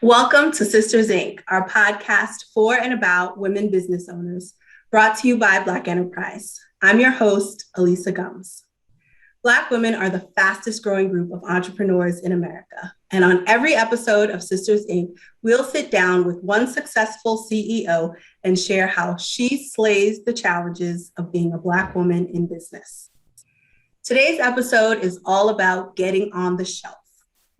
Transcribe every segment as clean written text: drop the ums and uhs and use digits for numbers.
Welcome to Sisters Inc., our podcast for and about women business owners, brought to you by Black Enterprise. I'm your host, Elisa Gums. Black women are the fastest growing group of entrepreneurs in America. And on every episode of Sisters Inc., we'll sit down with one successful CEO and share how she slays the challenges of being a Black woman in business. Today's episode is all about getting on the shelf.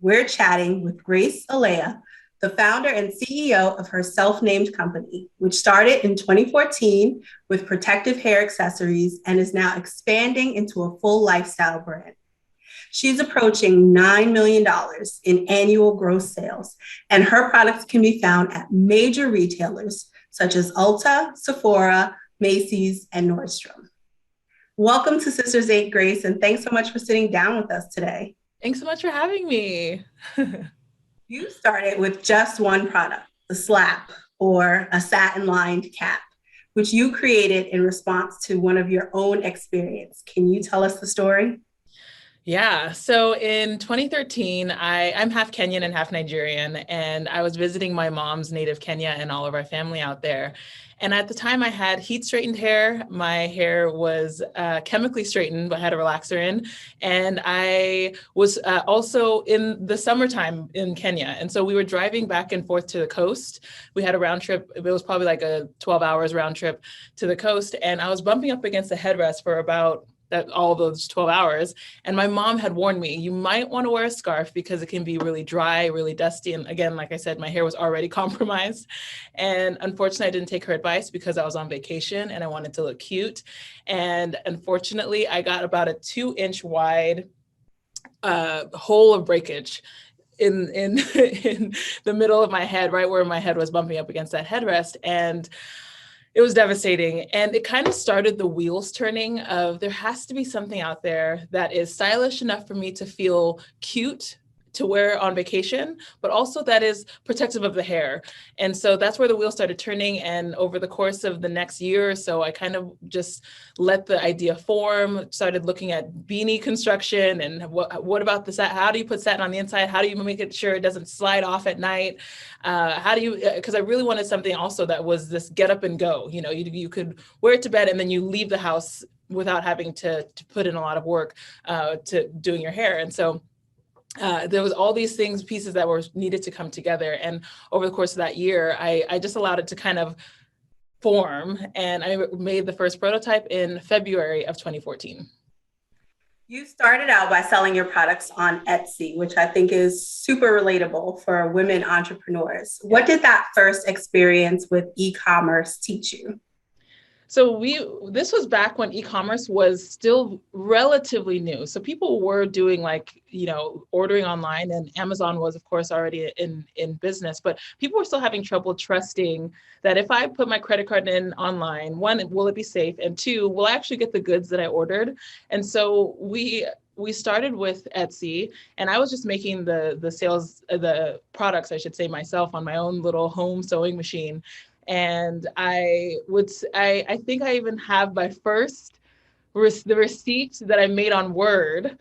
We're chatting with Grace Eleyae, the founder and CEO of her self-named company, which started in 2014 with protective hair accessories and is now expanding into a full lifestyle brand. She's approaching $9 million in annual gross sales, and her products can be found at major retailers such as Ulta, Sephora, Macy's, and Nordstrom. Welcome to Sisters Inc., Grace, and thanks so much for sitting down with us today. Thanks so much for having me. You started with just one product, the slap, or a satin-lined cap, which you created in response to one of your own experience. Can you tell us the story? Yeah, so in 2013, I'm half Kenyan and half Nigerian, and I was visiting my mom's native Kenya and all of our family out there. And at the time I had heat straightened hair. My hair was chemically straightened, but had a relaxer in. And I was also in the summertime in Kenya. And so we were driving back and forth to the coast. We had a round trip. It was probably like a 12 hours round trip to the coast. And I was bumping up against the headrest for about all those 12 hours. And my mom had warned me, you might want to wear a scarf because it can be really dry, really dusty. And again, like I said, my hair was already compromised. And unfortunately, I didn't take her advice because I was on vacation and I wanted to look cute. And unfortunately, I got about a 2-inch wide hole of breakage in the middle of my head, right where my head was bumping up against that headrest. And it was devastating. And it kind of started the wheels turning of there has to be something out there that is stylish enough for me to feel cute to wear on vacation, but also that is protective of the hair. And so that's where the wheels started turning. And over the course of the next year or so, I kind of just let the idea form, started looking at beanie construction and what about the satin? How do you put satin on the inside? How do you make it sure it doesn't slide off at night? How do you, because I really wanted something also that was this get up and go, you could wear it to bed and then you leave the house without having to put in a lot of work to doing your hair. And so there was all these pieces that were needed to come together. And over the course of that year, I just allowed it to kind of form. And I made the first prototype in February of 2014. You started out by selling your products on Etsy, which I think is super relatable for women entrepreneurs. What did that first experience with e-commerce teach you? So this was back when e-commerce was still relatively new. So people were doing ordering online, and Amazon was of course already in business, but people were still having trouble trusting that if I put my credit card in online, one, will it be safe? And two, will I actually get the goods that I ordered? And so we started with Etsy, and I was just making the products, I should say, myself on my own little home sewing machine. And I think I even have my first the receipt that I made on Word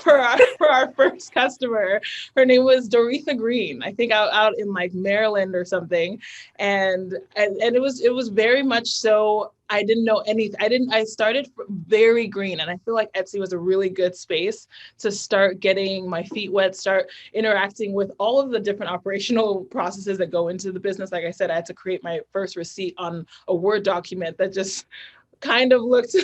for our first customer. Her name was Doretha Green, I think out in like Maryland or something. And it was very much so. I didn't know anything. I started very green, and I feel like Etsy was a really good space to start getting my feet wet, start interacting with all of the different operational processes that go into the business. Like I said, I had to create my first receipt on a Word document that just kind of looked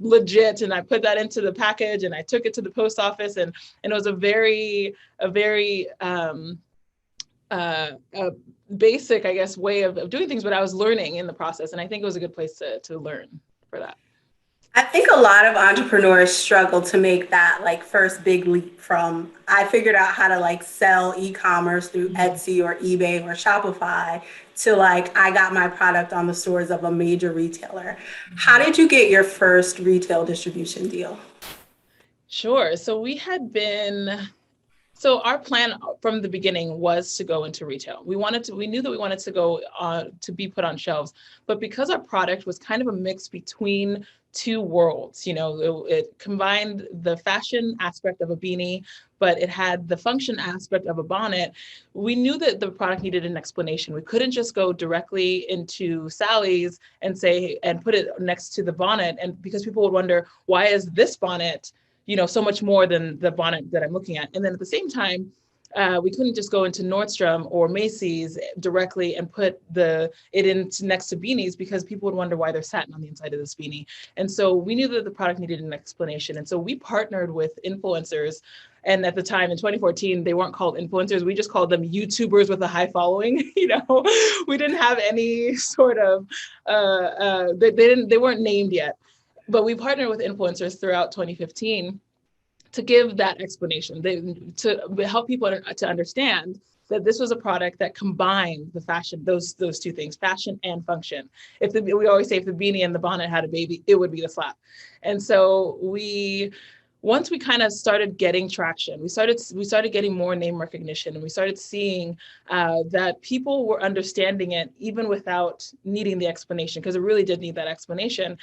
legit. And I put that into the package and I took it to the post office, and it was a very basic, I guess, way of doing things, but I was learning in the process. And I think it was a good place to learn for that. I think a lot of entrepreneurs struggle to make that first big leap from I figured out how to sell e-commerce through Etsy or eBay or Shopify to I got my product on the stores of a major retailer. How did you get your first retail distribution deal? Sure. So So our plan from the beginning was to go into retail. We knew that we wanted to go to be put on shelves, but because our product was kind of a mix between two worlds. It combined the fashion aspect of a beanie, but it had the function aspect of a bonnet. We knew that the product needed an explanation. We couldn't just go directly into Sally's and put it next to the bonnet, and because people would wonder, why is this bonnet so much more than the bonnet that I'm looking at? And then at the same time, we couldn't just go into Nordstrom or Macy's directly and put it in next to beanies, because people would wonder why there's satin on the inside of this beanie. And so we knew that the product needed an explanation. And so we partnered with influencers. And at the time in 2014, they weren't called influencers. We just called them YouTubers with a high following. We didn't have any sort of, they weren't named yet. But we partnered with influencers throughout 2015 to give that explanation, to help people to understand that this was a product that combined the fashion, those two things, fashion and function. We always say if the beanie and the bonnet had a baby, it would be the flap. And so once we kind of started getting traction, we started getting more name recognition, and we started seeing that people were understanding it even without needing the explanation, because it really did need that explanation.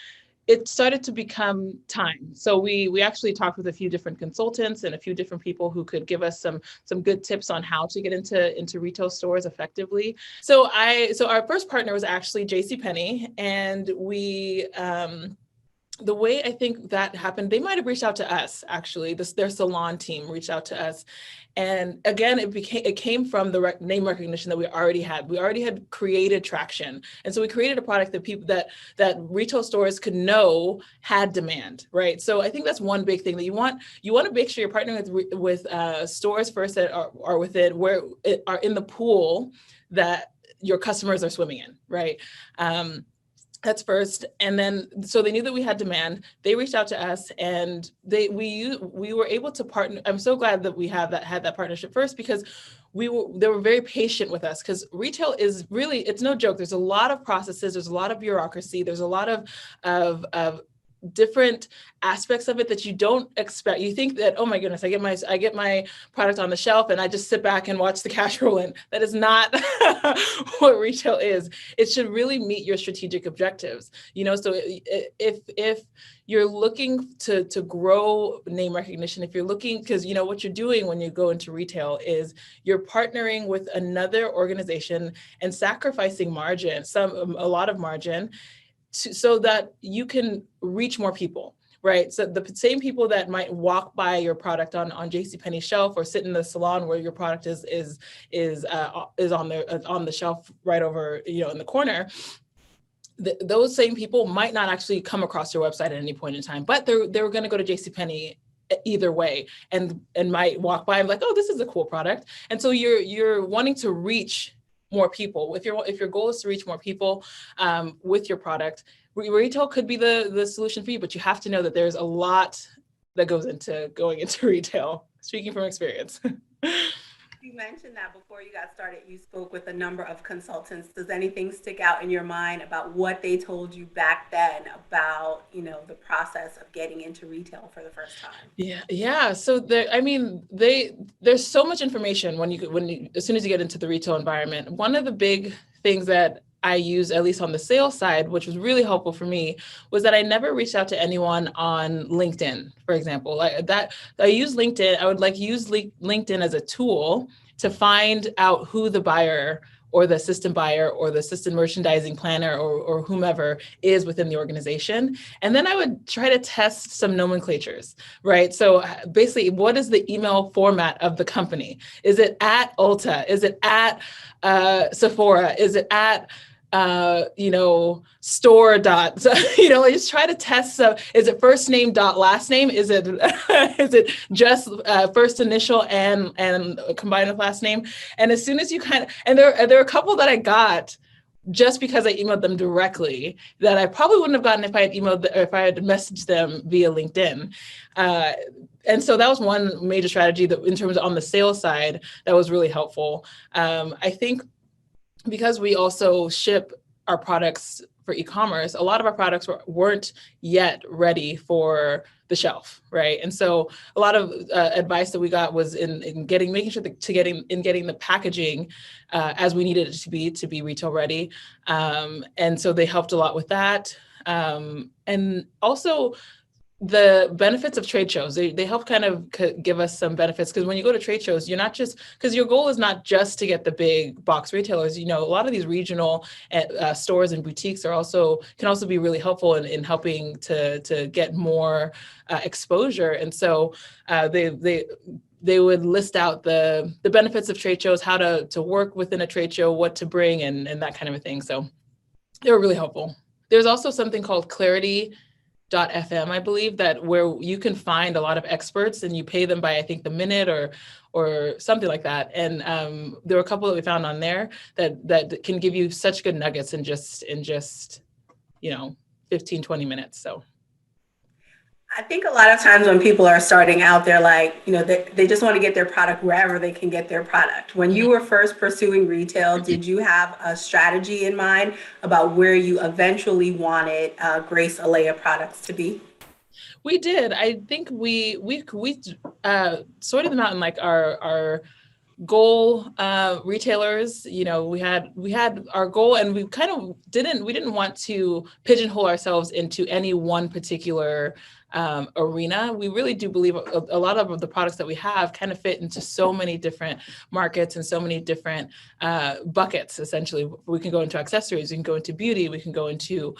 It started to become time. So we actually talked with a few different consultants and a few different people who could give us some good tips on how to get into retail stores effectively. So our first partner was actually JCPenney, and we the way I think that happened, they might have reached out to us, actually. Their salon team reached out to us. And again, it came from the name recognition that we already had. We already had created traction. And so we created a product that people that retail stores could know had demand, right? So I think that's one big thing that you want to make sure you're partnering with stores first that are within, where are in the pool that your customers are swimming in, right? That's first. And then, so they knew that we had demand. They reached out to us, and we were able to partner. I'm so glad that we had that partnership first, because they were very patient with us, because retail is really, it's no joke. There's a lot of processes. There's a lot of bureaucracy. There's a lot of different aspects of it that you don't expect. You think that, oh my goodness, I get my product on the shelf and I just sit back and watch the cash roll in. That is not what retail is. It should really meet your strategic objectives. So if you're looking to grow name recognition, if you're looking, because what you're doing when you go into retail is you're partnering with another organization and sacrificing margin, a lot of margin, so that you can reach more people, right? So the same people that might walk by your product on JCPenney's shelf, or sit in the salon where your product is on the shelf right over, in the corner. Those same people might not actually come across your website at any point in time, but they're going to go to JCPenney either way, and might walk by and be like, oh, this is a cool product. And so you're wanting to reach more people. If your goal is to reach more people with your product, retail could be the solution for you, but you have to know that there's a lot that goes into going into retail, speaking from experience. You mentioned that before you got started, you spoke with a number of consultants. Does anything stick out in your mind about what they told you back then about, the process of getting into retail for the first time? Yeah. So there's so much information when you as soon as you get into the retail environment. One of the big things that I use, at least on the sales side, which was really helpful for me, was that I never reached out to anyone on LinkedIn, for example. I use LinkedIn. I would use LinkedIn as a tool to find out who the buyer or the assistant buyer or the assistant merchandising planner or whomever is within the organization. And then I would try to test some nomenclatures, right? So basically, what is the email format of the company? Is it at Ulta? Is it at Sephora? Is it at store dot, just try to test. So is it first name dot last name? Is it just first initial and combined with last name? And as soon as you and there are a couple that I got just because I emailed them directly that I probably wouldn't have gotten if I had messaged them via LinkedIn. And so that was one major strategy that, in terms of on the sales side, that was really helpful. I think because we also ship our products for e-commerce, a lot of our products weren't yet ready for the shelf, right? And so a lot of advice that we got was in making sure getting the packaging as we needed it to be retail ready. And so they helped a lot with that. And also the benefits of trade shows. They help kind of give us some benefits, because when you go to trade shows, you're not just, because your goal is not just to get the big box retailers. A lot of these regional stores and boutiques can also be really helpful in helping to get more exposure. And so they would list out the benefits of trade shows, how to work within a trade show, what to bring, and that kind of a thing. So they were really helpful. There's also something called Clarity.fm, I believe, that where you can find a lot of experts, and you pay them by, I think, the minute or something like that. And there were a couple that we found on there that can give you such good nuggets in just 15, 20 minutes. So I think a lot of times when people are starting out, they're like, they just want to get their product wherever they can get their product. When you were first pursuing retail, did you have a strategy in mind about where you eventually wanted Grace Eleyae products to be? We did. I think we sorted them out in like our goal retailers. We had our goal, and we didn't want to pigeonhole ourselves into any one particular arena. We really do believe a lot of the products that we have kind of fit into so many different markets and so many different buckets. Essentially, we can go into accessories, we can go into beauty, we can go into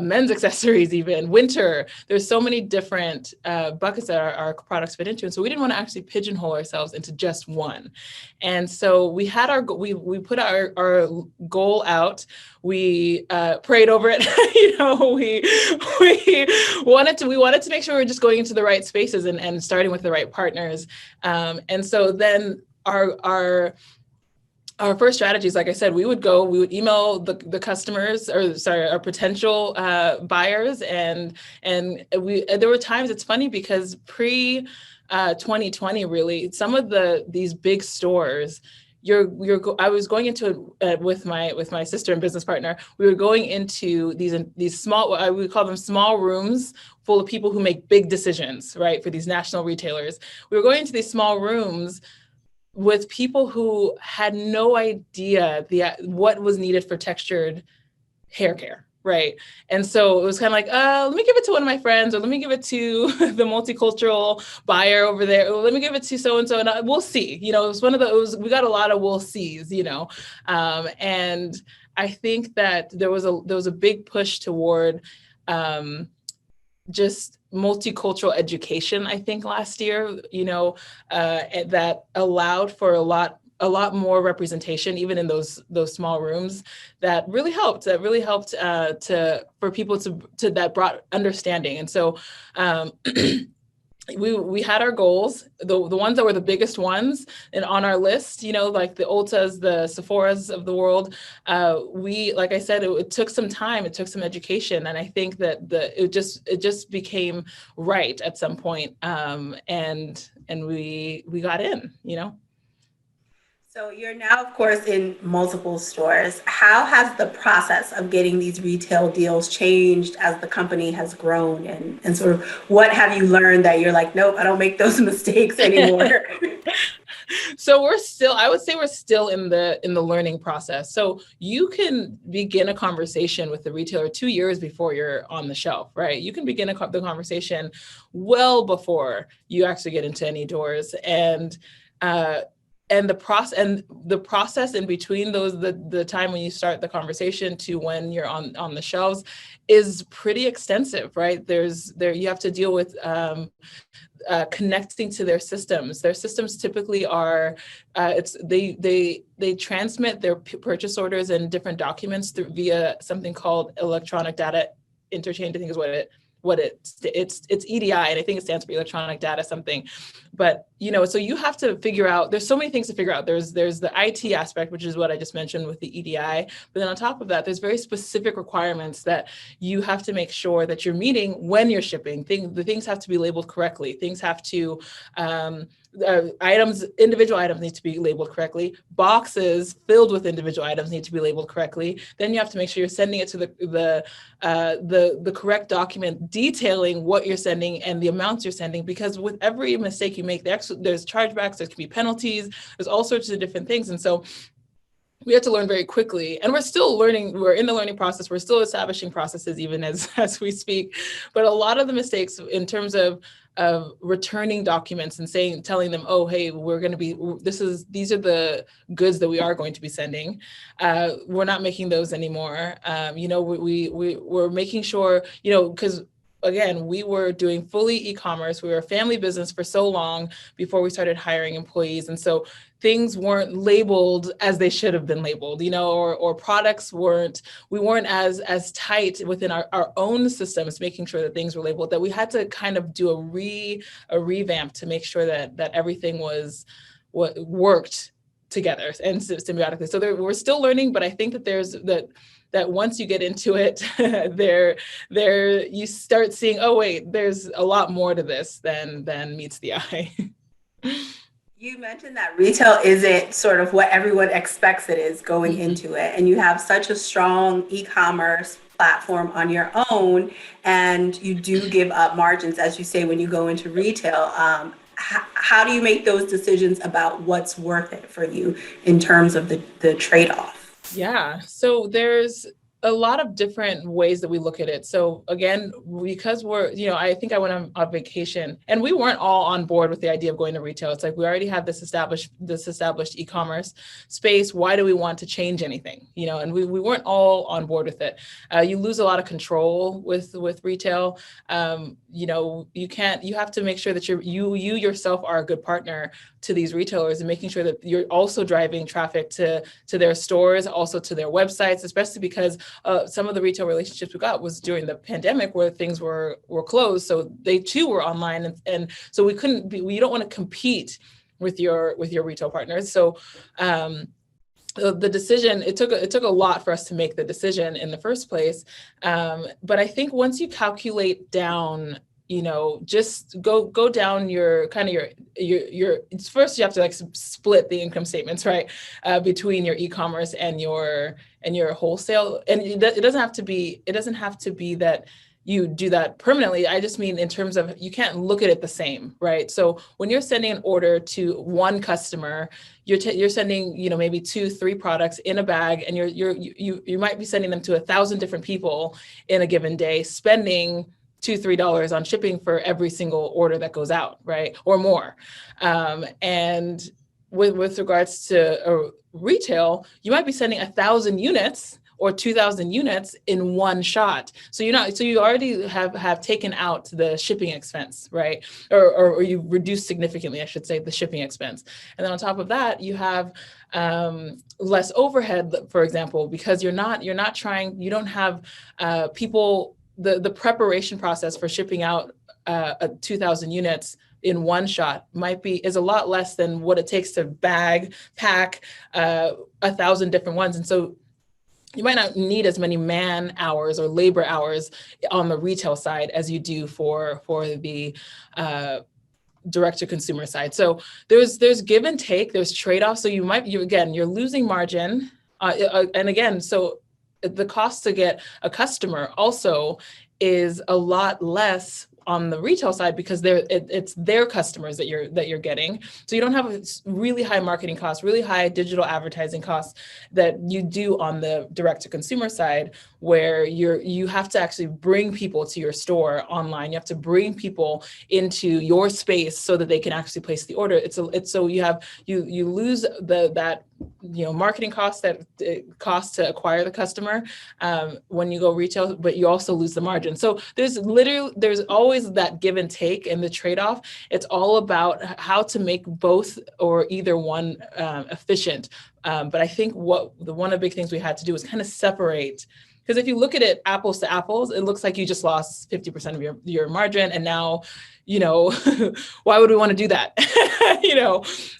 men's accessories, even winter. There's so many different buckets that our products fit into, and so we didn't want to actually pigeonhole ourselves into just one. And so we had we put our goal out. We prayed over it. We wanted to make sure we were just going into the right spaces and starting with the right partners. And so then our first strategies, like I said, we would email the customers, our potential buyers, and there were times, it's funny because pre 2020, really, some of these big stores, I was going into it with my sister and business partner. We were going into these small, we call them small rooms full of people who make big decisions, right, for these national retailers. We were going into these small rooms with people who had no idea what was needed for textured hair care, right? And so it was kind of like, let me give it to one of my friends, or let me give it to the multicultural buyer over there, or let me give it to so-and-so, and we'll see. It was one of those, we got a lot of we'll sees, and I think that there was a big push toward just multicultural education, I think, last year, that allowed for a lot more representation, even in those small rooms. That really helped for people that brought understanding. And so we had our goals, the ones that were the biggest ones, and on our list, like the Ultas, the Sephoras of the world. Like I said, it took some time, it took some education, and I think that it just became right at some point, and we got in. So you're now, of course, in multiple stores. How has the process of getting these retail deals changed as the company has grown, and sort of what have you learned that you're like, nope, I don't make those mistakes anymore? So I would say we're still in the learning process. So you can begin a conversation with the retailer 2 years before you're on the shelf, right? You can begin the conversation well before you actually get into any doors, and the process in between those, the time when you start the conversation to when you're on the shelves, is pretty extensive, right? You have to deal with connecting to their systems. Their systems typically are they transmit their purchase orders and different documents via something called electronic data interchange, I think is what it's EDI, and I think it stands for electronic data something. But so you have to figure out, there's so many things to figure out. There's the IT aspect, which is what I just mentioned with the EDI, but then on top of that, there's very specific requirements that you have to make sure that you're meeting when you're shipping. The things have to be labeled correctly. Things have to individual items need to be labeled correctly. Boxes filled with individual items need to be labeled correctly. Then you have to make sure you're sending it to the correct document detailing what you're sending and the amounts you're sending, because with every mistake you make, there's chargebacks, there can be penalties, there's all sorts of different things. And so we had to learn very quickly, and we're still learning. We're in the learning process. We're still establishing processes even as we speak. But a lot of the mistakes in terms of returning documents and telling them, oh, hey, we're going to be, these are the goods that we are going to be sending. We're not making those anymore. We're making sure, because again, we were doing fully e-commerce. We were a family business for so long before we started hiring employees. And so things weren't labeled as they should have been labeled, or products we weren't as tight within our own systems, making sure that things were labeled, that we had to kind of do a revamp to make sure that everything was what worked together and symbiotically. So we're still learning, but I think that that once you get into it, you start seeing, oh wait, there's a lot more to this than meets the eye. You mentioned that retail isn't sort of what everyone expects it is going into it. And you have such a strong e-commerce platform on your own, and you do give up margins, as you say, when you go into retail. How do you make those decisions about what's worth it for you in terms of the trade-off? Yeah, so there's a lot of different ways that we look at it. So again, because I think I went on vacation, and we weren't all on board with the idea of going to retail. It's like, we already have this established e-commerce space. Why do we want to change anything? And we weren't all on board with it. You lose a lot of control with retail. You have to make sure that you yourself are a good partner to these retailers, and making sure that you're also driving traffic to their stores, also to their websites, especially because some of the retail relationships we got was during the pandemic, where things were closed. So they too were online. And so we don't want to compete with your retail partners. So the decision, it took a lot for us to make the decision in the first place. But I think once you calculate down, just go down your first, you have to like split the income statements, right? Between your e-commerce and your wholesale. And it doesn't have to be that you do that permanently. I just mean in terms of, you can't look at it the same, right? So when you're sending an order to one customer, you're sending, maybe 2-3 products in a bag, and you might be sending them to 1,000 different people in a given day, spending $2-3 on shipping for every single order that goes out, right? Or more. And with regards to retail, you might be sending 1,000 units or 2,000 units in one shot. So you already have taken out the shipping expense, right? Or you reduced significantly, I should say, the shipping expense. And then on top of that, you have less overhead, for example, because you don't have people. The preparation process for shipping out 2,000 units in one shot is a lot less than what it takes to pack 1,000 different ones. And so you might not need as many man hours or labor hours on the retail side as you do for the direct to consumer side. So there's give and take, there's trade-offs. So you're losing margin. And again, so the cost to get a customer also is a lot less on the retail side, because it's their customers that you're getting. So you don't have a really high marketing costs, really high digital advertising costs that you do on the direct to consumer side, where you have to actually bring people to your store online. You have to bring people into your space so that they can actually place the order. So you lose that marketing costs that it costs to acquire the customer when you go retail, but you also lose the margin. So there's always that give and take and the trade-off. It's all about how to make both or either one efficient. But I think one of the big things we had to do was kind of separate, because if you look at it apples to apples, it looks like you just lost 50% of your margin. And now, why would we want to do that?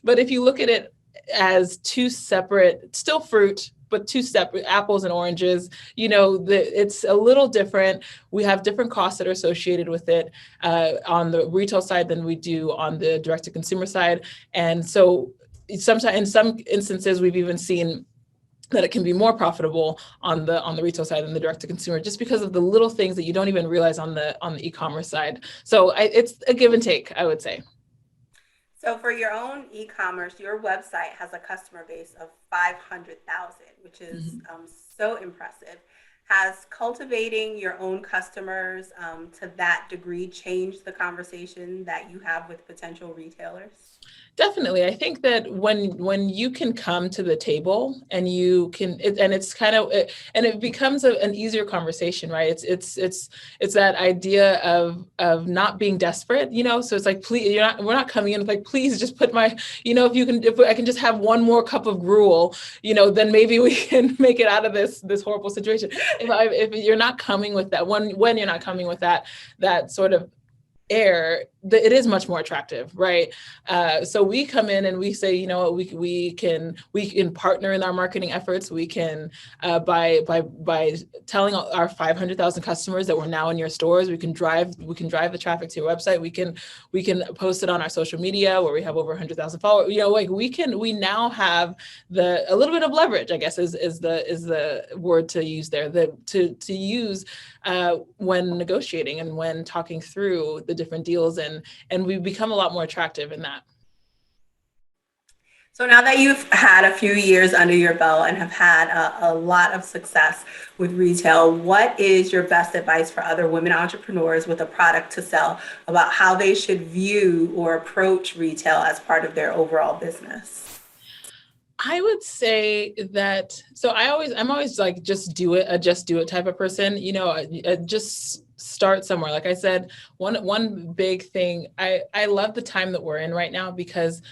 But if you look at it as two separate, still fruit, but two separate apples and oranges, it's a little different. We have different costs that are associated with it on the retail side than we do on the direct to consumer side. And so sometimes, in some instances, we've even seen that it can be more profitable on the retail side than the direct to consumer, just because of the little things that you don't even realize on the e-commerce side. So it's a give and take, I would say. So for your own e-commerce, your website has a customer base of 500,000, which is Mhm. so impressive. Has cultivating your own customers to that degree changed the conversation that you have with potential retailers? Definitely. I think that when you can come to the table and you can and it's kind of and it becomes an easier conversation, right? It's that idea of not being desperate, so it's like, please, we're not coming in like, please just put my, if I can just have one more cup of gruel, then maybe we can make it out of this horrible situation. If you're not coming with that, when you're not coming with that sort of air, it is much more attractive, right? So we come in and we say, we can partner in our marketing efforts. We can by telling our 500,000 customers that we're now in your stores. We can drive the traffic to your website. We can post it on our social media where we have over 100,000 followers. We now have a little bit of leverage, I guess is the word to use there. To use when negotiating and when talking through the different deals, and we become a lot more attractive in that. So now that you've had a few years under your belt and have had a lot of success with retail, what is your best advice for other women entrepreneurs with a product to sell about how they should view or approach retail as part of their overall business? I would say that, so I'm always like, just do it type of person, just start somewhere. Like I said, one big thing, I love the time that we're in right now, because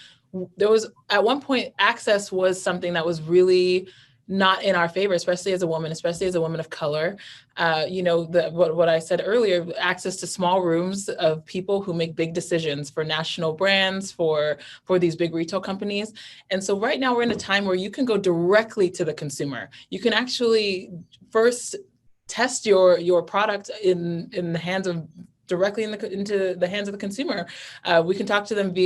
there was at one point, access was something that was really not in our favor, especially as a woman of color. What I said earlier, access to small rooms of people who make big decisions for national brands, for these big retail companies. And so right now we're in a time where you can go directly to the consumer. You can actually first test your product in the hands of directly into the hands of the consumer. We can talk to them by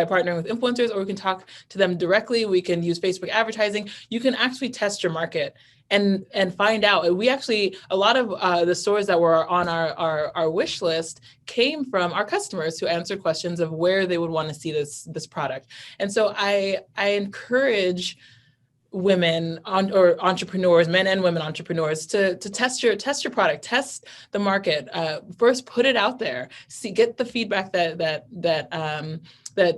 partnering with influencers, or we can talk to them directly. We can use Facebook advertising. You can actually test your market and find out. We actually, a lot of the stores that were on our wish list came from our customers who answered questions of where they would want to see this product. And so I encourage women or entrepreneurs, men and women entrepreneurs, to test your product, test the market. First, put it out there. Get the feedback that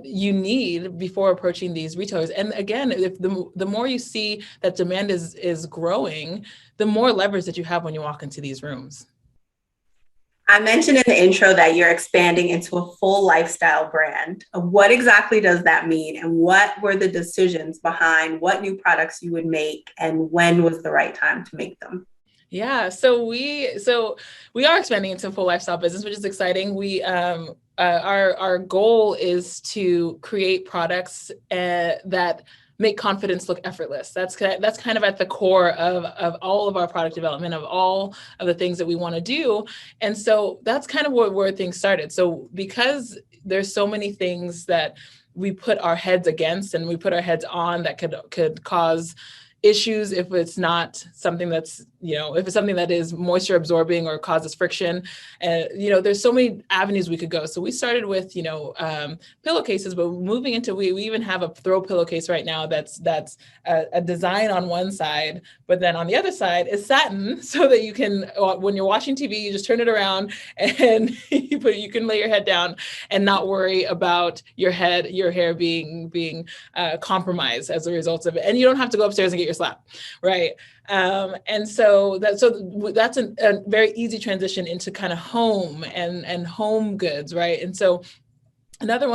you need before approaching these retailers. And again, if the more you see that demand is growing, the more leverage that you have when you walk into these rooms. I mentioned in the intro that you're expanding into a full lifestyle brand. What exactly does that mean? And what were the decisions behind what new products you would make, and when was the right time to make them? Yeah, so we are expanding into a full lifestyle business, which is exciting. Our goal is to create products that make confidence look effortless. That's kind of at the core of all of our product development, of all of the things that we want to do. And so that's kind of where things started. So because there's so many things that we put our heads against and we put our heads on that could cause issues if it's not something that's, if it's something that is moisture absorbing or causes friction. And, there's so many avenues we could go. So we started with, pillowcases, but moving into, we even have a throw pillowcase right now that's a design on one side, but then on the other side is satin, so that you can, when you're watching TV, you just turn it around and you can lay your head down and not worry about your hair being compromised as a result of it. And you don't have to go upstairs and get your slap, right? And so that's a very easy transition into kind of home and home goods, right? And so other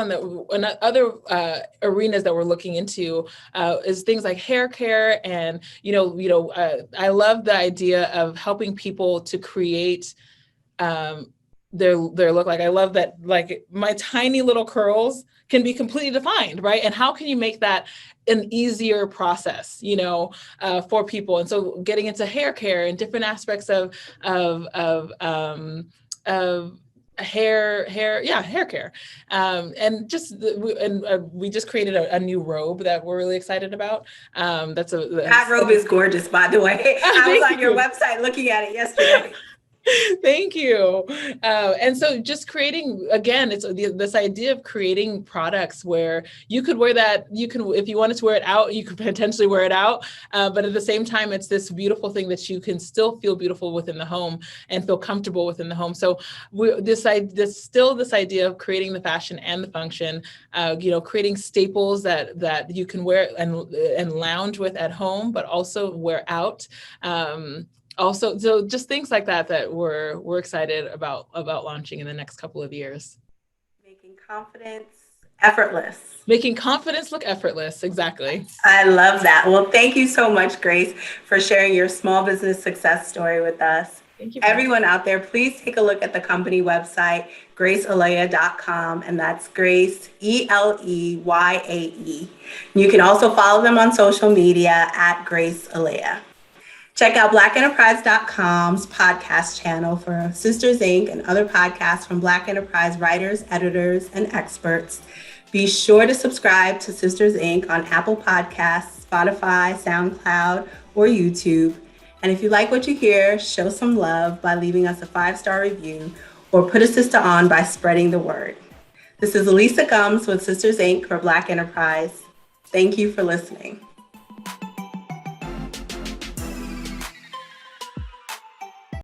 arenas that we're looking into is things like hair care, and I love the idea of helping people to create their look. Like, I love that, like, my tiny little curls can be completely defined, right? And how can you make that an easier process, for people? And so getting into hair care and different aspects of hair care, and we just created a new robe that we're really excited about. That robe is gorgeous, by the way. I was on your website looking at it yesterday. Thank you. And so just creating, again, it's this idea of creating products where you could wear that, you can, if you wanted to wear it out, you could potentially wear it out. But at the same time, it's this beautiful thing that you can still feel beautiful within the home and feel comfortable within the home. So this idea of creating the fashion and the function, creating staples that you can wear and lounge with at home, but also wear out. So just things like that we're excited about launching in the next couple of years. Making confidence effortless. Making confidence look effortless. Exactly. I love that. Well, thank you so much, Grace, for sharing your small business success story with us. Thank you. Everyone out there, please take a look at the company website, graceeleyae.com, and that's Grace, Eleyae. You can also follow them on social media at Grace Eleyae. Check out blackenterprise.com's podcast channel for Sisters Inc. and other podcasts from Black Enterprise writers, editors, and experts. Be sure to subscribe to Sisters Inc. on Apple Podcasts, Spotify, SoundCloud, or YouTube. And if you like what you hear, show some love by leaving us a 5-star review or put a sister on by spreading the word. This is Elisa Gums with Sisters Inc. for Black Enterprise. Thank you for listening.